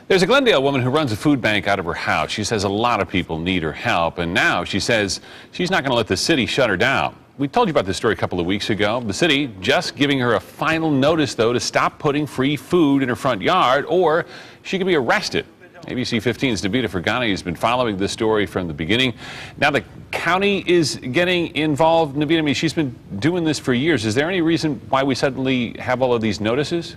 There's a Glendale woman who runs a food bank out of her house. She says a lot of people need her help, and now she says she's not going to let the city shut her down. We told you about this story a couple of weeks ago. The city just giving her a final notice, though, to stop putting free food in her front yard, or she could be arrested. ABC 15's Nabita Fergani has been following this story from the beginning. Now the county is getting involved. Nabita, I mean, she's been doing this for years. Is there any reason why we suddenly have all of these notices?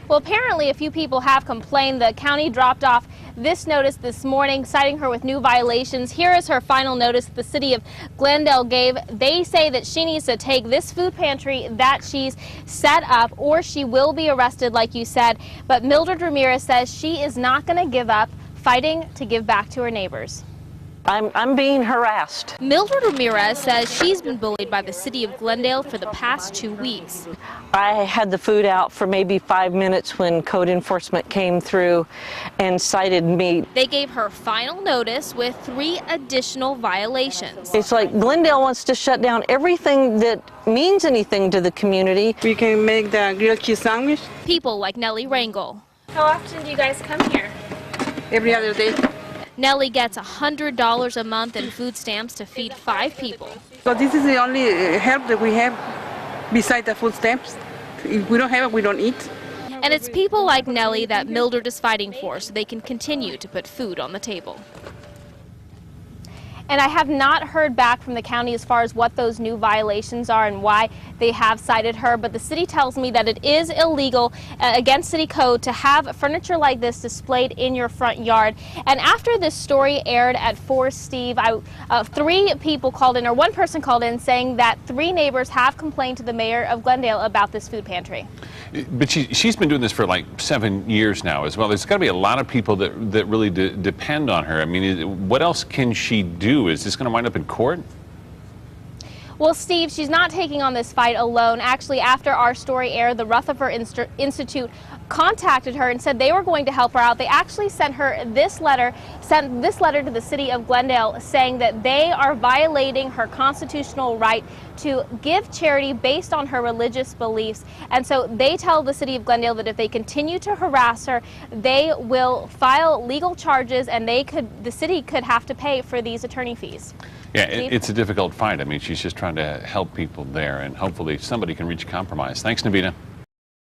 Well, apparently a few people have complained. The county dropped off this notice this morning, citing her with new violations. Here is her final notice the city of Glendale gave. They say that she needs to take this food pantry that she's set up, or she will be arrested, like you said. But Mildred Ramirez says she is not going to give up, fighting to give back to her neighbors. I'm being harassed. Mildred Ramirez says she's been bullied by the city of Glendale for the past 2 weeks. I had the food out for maybe 5 minutes when code enforcement came through and cited me. They gave her final notice with 3 additional violations. It's like Glendale wants to shut down everything that means anything to the community. We can make the grilled cheese sandwich People like Nellie Rangel. How often do you guys come here? every other day. Nellie gets $100 a month in food stamps to feed 5 people. So this is the only help that we have besides the food stamps. If we don't have it, we don't eat. And it's people like Nellie that Mildred is fighting for so they can continue to put food on the table. And I have not heard back from the county as far as what those new violations are and why they have cited her, but the city tells me that it is illegal against city code to have furniture like this displayed in your front yard. And after this story aired at 4 Steve, 3 people called in, or one person called in, saying that 3 neighbors have complained to the mayor of Glendale about this food pantry. But she's been doing this for like 7 years now as well. There's got to be a lot of people that really depend on her. I mean, what else can she do? Is this going to wind up in court? Well, Steve, she's not taking on this fight alone. Actually, after our story aired, the Rutherford Institute contacted her and said they were going to help her out. They actually sent this letter to the city of Glendale saying that they are violating her constitutional right to give charity based on her religious beliefs. And so they tell the city of Glendale that if they continue to harass her, they will file legal charges, and the city could have to pay for these attorney fees. Yeah, it's a difficult fight. I mean, she's just trying to help people there, and hopefully somebody can reach a compromise. Thanks, Nabita.